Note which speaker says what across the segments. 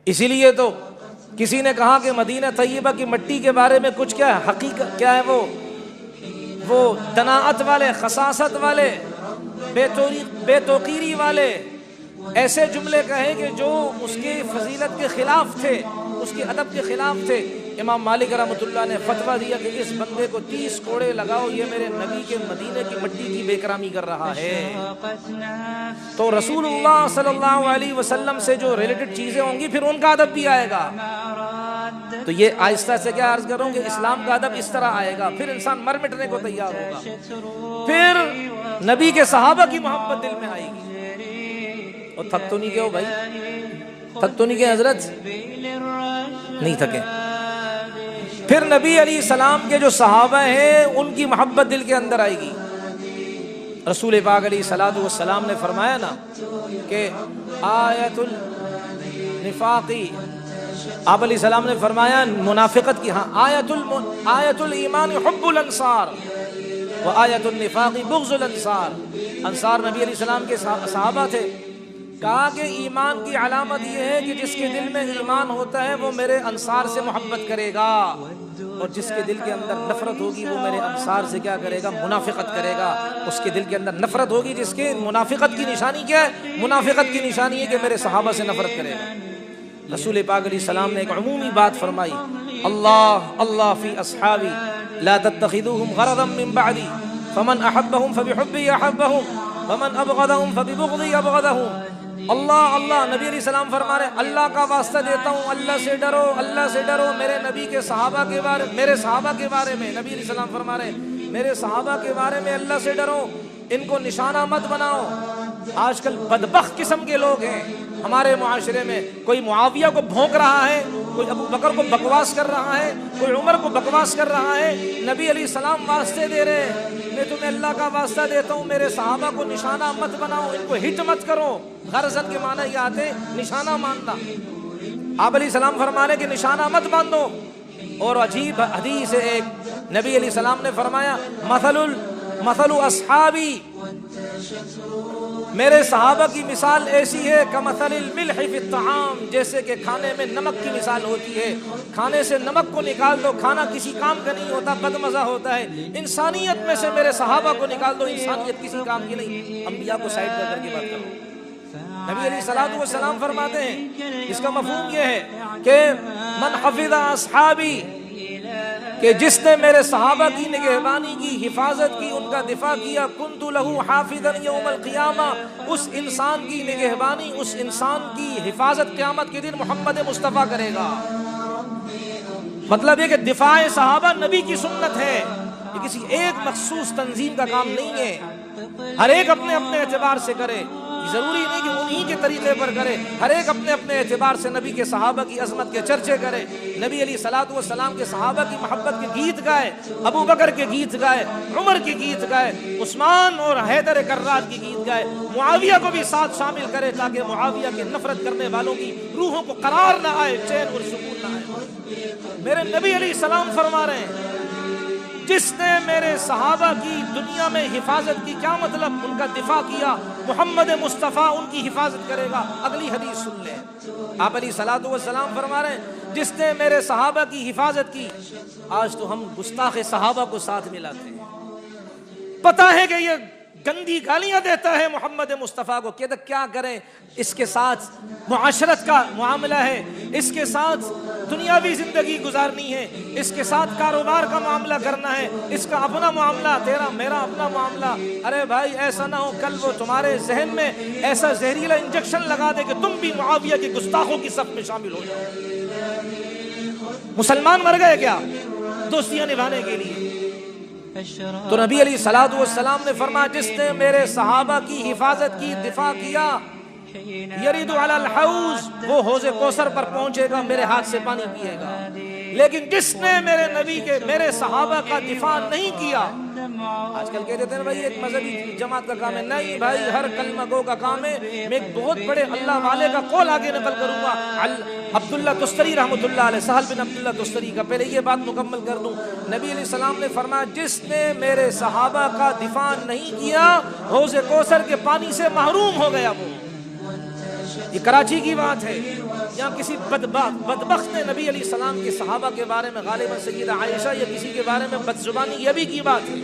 Speaker 1: اسی لیے تو کسی نے کہا کہ مدینہ طیبہ کی مٹی کے بارے میں کچھ کیا ہے، حقیقت کیا ہے، وہ دناعت والے، خساست والے، بے توقیری والے ایسے جملے کہے کہ جو اس کی فضیلت کے خلاف تھے، اس کے ادب کے خلاف تھے۔ امام مالک رحمۃ اللہ نے فتویٰ دیا کہ اس بندے کو 30 کوڑے لگاؤ، یہ میرے نبی کے مدینے کی مٹی کی بے کرامی کر رہا ہے۔ تو رسول اللہ صلی اللہ علیہ وسلم سے جو ریلیٹڈ چیزیں ہوں گی پھر ان کا ادب بھی آئے گا۔ تو یہ آہستہ سے کیا عرض کروں کہ اسلام کا ادب اس طرح آئے گا، پھر انسان مر مٹنے کو تیار ہوگا، پھر نبی کے صحابہ کی محبت دل میں آئے گی۔ اور تھک تو نہیں گئے ہو بھائی، تھک تو نہیں گئے حضرت؟ نہیں تھکے۔ پھر نبی علیہ السلام کے جو صحابہ ہیں ان کی محبت دل کے اندر آئے گی۔ رسول پاک علیہ الصلوۃ والسلام نے فرمایا نا کہ آیت النفاقی، آپ علیہ السلام نے فرمایا منافقت کی، ہاں آیت الایمان حب الانصار و آیت النفاق بغض الانصار۔ انصار نبی علیہ السلام کے صحابہ تھے۔ کہا کہ ایمان کی علامت یہ ہے کہ جس کے دل میں ایمان ہوتا ہے وہ میرے انصار سے محبت کرے گا، اور جس کے دل کے اندر نفرت ہوگی وہ میرے انصار سے کیا کرے گا؟ منافقت کرے گا۔ اس کے دل کے اندر نفرت ہوگی، جس کے منافقت کی نشانی کیا ہے؟ منافقت کی نشانی ہے کہ میرے صحابہ سے نفرت کرے گا۔ رسول پاک علیہ السلام نے ایک عمومی بات فرمائی، اللہ فی اصحابی لا تتخذوهم غرضا من بعدی فمن احبهم فبحبی احبهم ومن ابغضهم فببغضی ابغضهم۔ اللہ نبی علیہ السلام فرما رہے اللہ کا واسطہ دیتا ہوں، اللہ سے ڈرو، اللہ سے ڈرو، میرے نبی کے صحابہ کے بارے، میرے صحابہ کے بارے میں نبی علیہ السلام فرما رہے میرے صحابہ کے بارے میں اللہ سے ڈرو، ان کو نشانہ مت بناؤ۔ آج کل بدبخت قسم کے لوگ ہیں ہمارے معاشرے میں، کوئی معاویہ کو بھونک رہا ہے، کوئی ابو بکر کو بکواس کر رہا ہے، کوئی عمر کو بکواس کر رہا ہے۔ نبی علیہ السلام واسطے دے رہے ہیں، میں تمہیں اللہ کا واسطہ دیتا ہوں میرے صحابہ کو نشانہ مت بناؤ، ان کو ہٹ مت کرو۔ غرضن کے معنی یہ آتے نشانہ ماننا۔ آپ علیہ السلام فرما رہے کہ نشانہ مت باندھو۔ اور عجیب حدیث ہے ایک، نبی علیہ السلام نے فرمایا مثل اصحابی، میرے صحابہ کی مثال ایسی ہے کمثل الملح فی الطعام، جیسے کہ کھانے میں نمک کی مثال ہوتی ہے۔ کھانے سے نمک کو نکال دو، کھانا کسی کام کا نہیں ہوتا، بد مزہ ہوتا ہے۔ انسانیت میں سے میرے صحابہ کو نکال دو، انسانیت کسی کام کی نہیں۔ انبیاء کو سائڈ کر کے بات کرو۔ نبی علیہ الصلوۃ والسلام فرماتے ہیں، اس کا مفہوم یہ ہے کہ من حفظ اصحابی، کہ جس نے میرے صحابہ کی نگہبانی کی، حفاظت کی، ان کا دفاع کیا، کنت لہ حافظا یوم القیامہ، اس انسان کی نگہبانی، اس انسان کی حفاظت قیامت کے دن محمد مصطفیٰ کرے گا۔ مطلب یہ کہ دفاع صحابہ نبی کی سنت ہے، یہ کسی ایک مخصوص تنظیم کا کام نہیں ہے۔ ہر ایک اپنے اپنے اعتبار سے کرے، ضروری نہیں کہ انہی کے طریقے پر کرے، ہر ایک اپنے اپنے اعتبار سے نبی کے صحابہ کی عظمت کے چرچے کرے۔ نبی علیہ الصلوۃ والسلام کے صحابہ کی محبت کے گیت گائے، ابو بکر کے گیت گائے، عمر کے گیت گائے، عثمان اور حیدر کرار کی گیت گائے، معاویہ کو بھی ساتھ شامل کرے تاکہ معاویہ کے نفرت کرنے والوں کی روحوں کو قرار نہ آئے، چین اور سکون نہ آئے۔ میرے نبی علیہ السلام فرما رہے ہیں جس نے میرے صحابہ کی دنیا میں حفاظت کی، کیا مطلب؟ ان کا دفاع کیا، محمد مصطفیٰ ان کی حفاظت کرے گا۔ اگلی حدیث سن لیں، آپ علیہ الصلوۃ والسلام فرما رہے ہیں جس نے میرے صحابہ کی حفاظت کی۔ آج تو ہم گستاخ صحابہ کو ساتھ ملاتے ہیں، پتہ ہے کہ یہ گندی گالیاں دیتا ہے محمد مصطفیٰ کو، کہ کیا کریں؟ اس کے ساتھ معاشرت کا معاملہ ہے، اس کے ساتھ دنیاوی زندگی گزارنی ہے، اس کے ساتھ کاروبار کا معاملہ کرنا ہے، اس کا اپنا معاملہ، تیرا میرا اپنا معاملہ۔ ارے بھائی ایسا نہ ہو کل وہ تمہارے ذہن میں ایسا زہریلا انجیکشن لگا دے کہ تم بھی معاویہ کے گستاخوں کی صف میں شامل ہو جاؤ۔ مسلمان مر گئے کیا دوستیاں نبھانے کے لیے؟ تو نبی علیہ الصلوۃ والسلام نے فرمایا جس نے میرے صحابہ کی حفاظت کی، دفاع کیا، یرید علی الحوض، وہ حوض کوثر پر پہنچے گا، میرے ہاتھ سے پانی پیے گا۔ لیکن جس نے میرے نبی کے، میرے صحابہ کا دفاع نہیں کیا، آج کل کہہ دیتے ہیں بھائی ایک مذہبی جماعت کا کام ہے، نہیں بھائی ہر کلمہ گو کا کام ہے۔ میں ایک بہت بڑے اللہ والے کا قول آگے نقل کروں گا، عبداللہ تستری رحمۃ اللہ علیہ، سہل بن عبداللہ تستری کا۔ پہلے یہ بات مکمل کر دوں، نبی علیہ السلام نے فرمایا جس نے میرے صحابہ کا دفاع نہیں کیا حوض کوثر کے پانی سے محروم ہو گیا۔ وہ یہ کراچی کی بات ہے، یا کسی بدبخت نے نبی علیہ السلام کے صحابہ کے بارے میں غالباً سیدہ عائشہ یا کسی کے بارے میں بدزبانی یہ بھی کی بات ہے.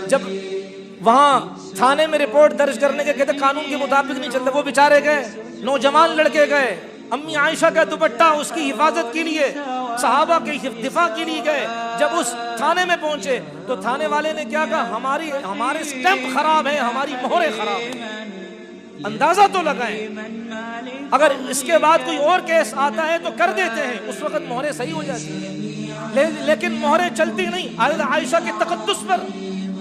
Speaker 1: جب وہاں تھانے میں رپورٹ درج کرنے کے کہتے قانون کے مطابق نہیں چلتا, وہ بیچارے گئے, نوجوان لڑکے گئے, امی عائشہ کا دوپٹہ اس کی حفاظت کے لیے, صحابہ کے دفاع کے لیے گئے. جب اس تھانے میں پہنچے تو تھانے والے نے کیا کہا, ہمارے سٹیمپ خراب ہیں, ہماری مہریں خراب ہیں. اندازہ تو لگائیں, اگر اس کے بعد کوئی اور کیس آتا ہے تو کر دیتے ہیں, اس وقت مہریں صحیح ہو جاتی ہیں, لیکن مہریں چلتی نہیں. عائشہ کے تقدس پر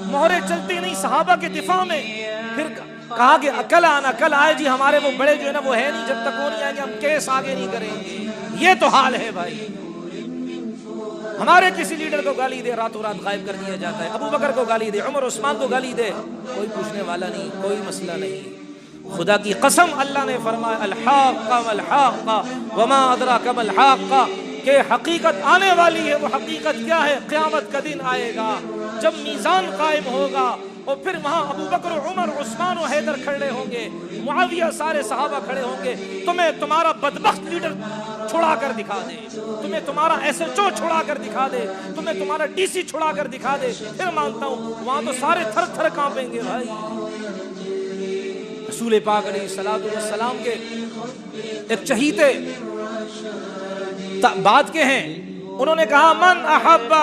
Speaker 1: مہریں چلتی نہیں, صحابہ کے دفاع میں. پھر کہا کہ کل آئے جی, ہمارے وہ بڑے جو ہے نا وہ ہے نہیں, جب تک وہ نہیں آئیں گے ہم کیس آگے نہیں کریں گے. یہ تو حال ہے بھائی. ہمارے کسی لیڈر کو گالی دے راتوں رات غائب کر دیا جاتا ہے, ابو بکر کو گالی دے, عمر عثمان کو گالی دے, کوئی پوچھنے والا نہیں, کوئی مسئلہ نہیں. خدا کی قسم اللہ نے فرمایا الحاقہ والحاقہ وما ادراک ما الحاقہ, کہ حقیقت آنے والی ہے. وہ حقیقت کیا ہے؟ قیامت کا دن آئے گا جب میزان قائم ہوگا, اور پھر وہاں ابو بکر عمر عثمان و حیدر کھڑے ہوں گے, معاویہ سارے صحابہ کھڑے ہوں گے. تمہیں تمہارا بدبخت لیڈر چھڑا کر دکھا دے, تمہیں تمہارا SHO چھڑا کر دکھا دے, تمہیں تمہارا DC چھڑا کر دکھا دے, پھر مانتا ہوں. وہاں تو سارے تھر تھر کانپیں گے بھائی. رسول پاک علیہ الصلوۃ والسلام کے ایک چہیتے بات کے ہیں, انہوں نے کہا من احب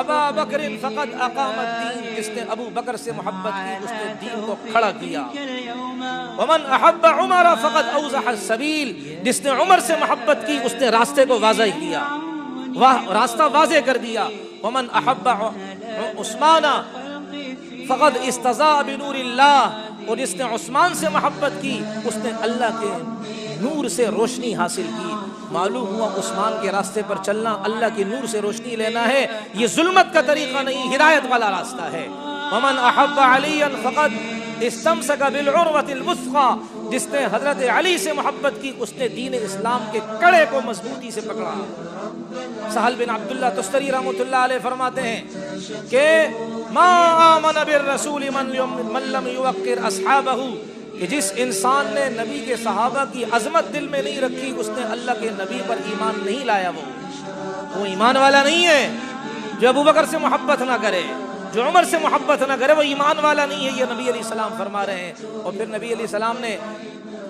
Speaker 1: ابا بکر فقد اقام الدین, جس نے ابو بکر سے محبت کی اس نے دین کو کھڑا کیا. ومن احب عمر فقد اوضح السبیل, جس نے عمر سے محبت کی اس نے راستے کو واضح کیا, راستہ واضح کر دیا. ومن احب عثمان فقد استضاء بنور اللہ, اور جس نے عثمان سے محبت کی اس نے اللہ کے نور سے روشنی حاصل کی. معلوم ہوا عثمان کے راستے پر چلنا, اللہ کے نور سے روشنی لینا ہے, یہ ظلمت کا طریقہ نہیں, ہدایت والا راستہ ہے. ومن احب علیا فقد استمسک بالعروۃ الوثقی, جس نے حضرت علی سے محبت کی اس نے دین اسلام کے کڑے کو مضبوطی سے پکڑا. سہل بن عبداللہ تستری رحمۃ اللہ علیہ فرماتے ہیں کہ ما آمن بالرسول من لم یوقر اصحابہ, کہ جس انسان نے نبی کے صحابہ کی عظمت دل میں نہیں رکھی اس نے اللہ کے نبی پر ایمان نہیں لایا. وہ ایمان والا نہیں ہے. جو ابو بکر سے محبت نہ کرے, جو عمر سے محبت نہ کرے, وہ ایمان والا نہیں ہے. یہ نبی علیہ السلام فرما رہے ہیں. اور پھر نبی علیہ السلام نے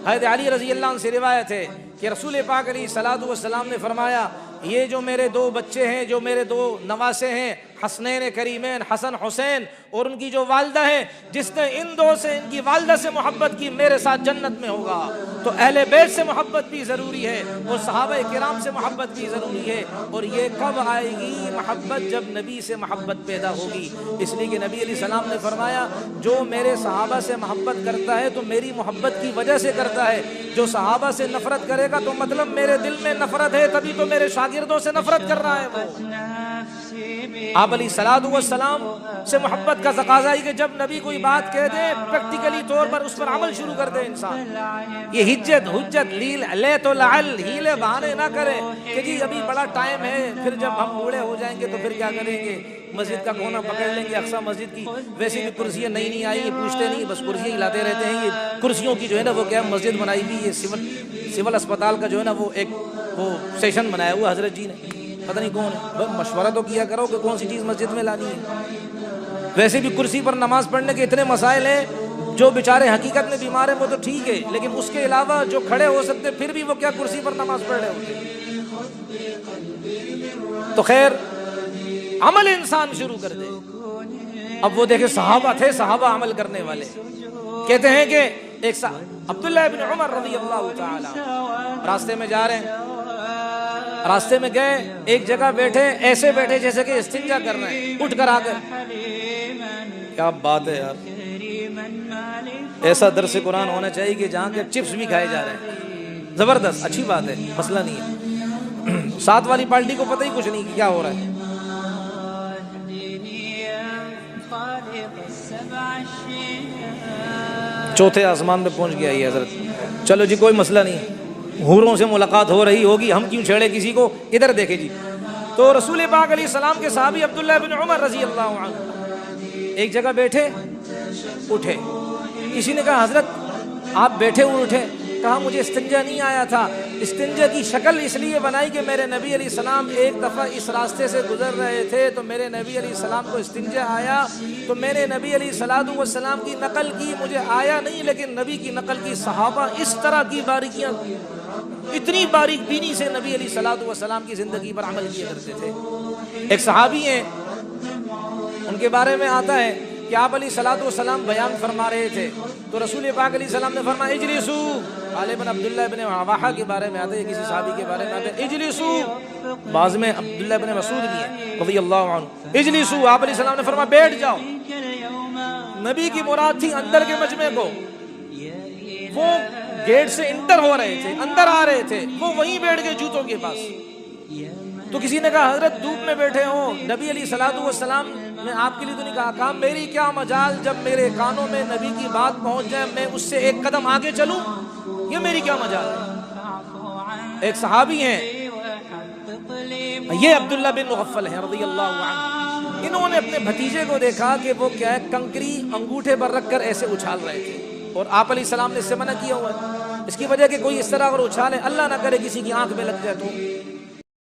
Speaker 1: حضرت علی رضی اللہ عنہ سے روایت ہے کہ رسول پاک علیہ الصلوۃ والسلام نے فرمایا, یہ جو میرے 2 بچے ہیں, جو میرے 2 نواسے ہیں, حسنین کریمین حسن حسین, اور ان کی جو والدہ ہیں, جس نے ان 2 سے, ان کی والدہ سے محبت کی میرے ساتھ جنت میں ہوگا. تو اہل بیت سے محبت بھی ضروری ہے, اور صحابہ کرام سے محبت بھی ضروری ہے. اور یہ کب آئے گی محبت؟ جب نبی سے محبت پیدا ہوگی. اس لیے کہ نبی علیہ السلام نے فرمایا جو میرے صحابہ سے محبت کرتا ہے تو میری محبت کی وجہ سے کرتا ہے, جو صحابہ سے نفرت کرے گا تو مطلب میرے دل میں نفرت ہے, تبھی تو میرے شاگردوں سے نفرت کر رہا ہے. وہ آپ علیہ الصلوۃ والسلام سے محبت کا تقاضا ہے کہ جب نبی کوئی بات کہہ دے پریکٹیکلی طور پر اس پر عمل شروع کر دے انسان. یہ حجت لے تو لعل, ہیلے بہانے نہ کرے کہ جی ابھی بڑا ٹائم ہے, پھر جب ہم بوڑھے ہو جائیں گے تو پھر کیا کریں گے, مسجد کا کونا پکڑ لیں گے. اقصی مسجد کی ویسے بھی کرسیاں نہیں آئی, یہ پوچھتے نہیں, بس کرسیاں ہلاتے رہتے ہیں. یہ کرسیوں کی جو ہے نا وہ کیا مسجد بنائی ہوئی, یہ سول اسپتال کا جو ہے نا وہ ایک وہ سیشن بنایا ہوا حضرت جی نے, پتہ نہیں کون ہے. مشورہ تو کیا کرو کہ کون سی چیز مسجد میں لانی ہے. ویسے بھی کرسی پر نماز پڑھنے کے اتنے مسائل ہیں, جو بیچارے حقیقت میں بیمار ہیں وہ تو ٹھیک ہے, لیکن اس کے علاوہ جو کھڑے ہو سکتے پھر بھی وہ کیا کرسی پر نماز پڑھ رہے ہوتے. تو خیر عمل انسان شروع کر دے. اب وہ دیکھیں صحابہ تھے, صحابہ عمل کرنے والے. کہتے ہیں کہ ایک عبداللہ ابن عمر رضی اللہ تعالی راستے میں جا رہے ہیں, راستے میں گئے, ایک جگہ بیٹھے, ایسے بیٹھے جیسے کہ استنجا کر رہے ہیں, اٹھ کر آ گئے. کیا بات ہے یار, ایسا درس قرآن ہونا چاہیے کہ جہاں کے چپس بھی کھائے جا رہے ہیں. زبردست, اچھی بات ہے, مسئلہ نہیں ہے. ساتھ والی پارٹی کو پتہ ہی کچھ نہیں کہ کیا ہو رہا ہے. چوتھے آسمان پہ پہنچ گیا یہ حضرت. چلو جی کوئی مسئلہ نہیں, حوروں سے ملاقات ہو رہی ہوگی, ہم کیوں چھیڑے کسی کو. ادھر دیکھیں جی, تو رسول پاک علیہ السلام کے صحابی عبداللہ بن عمر رضی اللہ عنہ ایک جگہ بیٹھے, اٹھے. کسی نے کہا حضرت آپ بیٹھے ہوئے اٹھے, کہا مجھے استنجا نہیں آیا تھا. استنجا کی شکل اس لیے بنائی کہ میرے نبی علیہ السلام ایک دفعہ اس راستے سے گزر رہے تھے تو میرے نبی علیہ السلام کو استنجا آیا, تو میرے نبی علیہ السلام کی نقل کی, مجھے آیا نہیں, لیکن نبی کی نقل کی. صحابہ اس طرح کی باریکیاں, اتنی باریک بینی سے نبی علیہ السلام کی زندگی پر عمل کیا کرتے تھے. ایک صحابی ہیں, ان کے بارے میں آتا ہے کہ آپ علیہ السلام بیان فرما رہے تھے تو رسول پاک علیہ السلام نے فرمایا اجلسو. غالباً عبداللہ ابن رواحہ کے بارے میں آتا ہے, کسی صحابی کے بارے میں آتا ہے اجلسو, بعض میں عبداللہ ابن مسعود بھی ہیں رضی اللہ عنہ. اجلسو, آپ علیہ السلام نے فرمایا بیٹھ جاؤ. نبی کی مراد تھی اندر کے مجمع کو, وہ گیٹ سے انٹر ہو رہے تھے, اندر آ رہے تھے, وہ وہیں بیٹھ گئے جوتوں کے پاس. تو کسی نے کہا حضرت دھوپ میں بیٹھے ہوں, نبی علیہ السلام نے آپ کے لیے تو نہیں کہا. کہا میری کیا مجال, جب میرے کانوں میں نبی کی بات پہنچ جائے میں اس سے ایک قدم آگے چلوں, یہ میری کیا مجال ہے. ایک صحابی ہیں, یہ عبداللہ بن مغفل ہیں رضی اللہ عنہ. انہوں نے اپنے بھتیجے کو دیکھا کہ وہ کیا ہے کنکری انگوٹھے پر رکھ کر ایسے اچھال رہے تھے, اور آپ علیہ السلام نے اس سے منع کیا ہوا ہے. اس کی وجہ کہ کوئی اس طرح اگر اچھالے, اللہ نہ کرے کسی کی آنکھ میں لگ جائے تو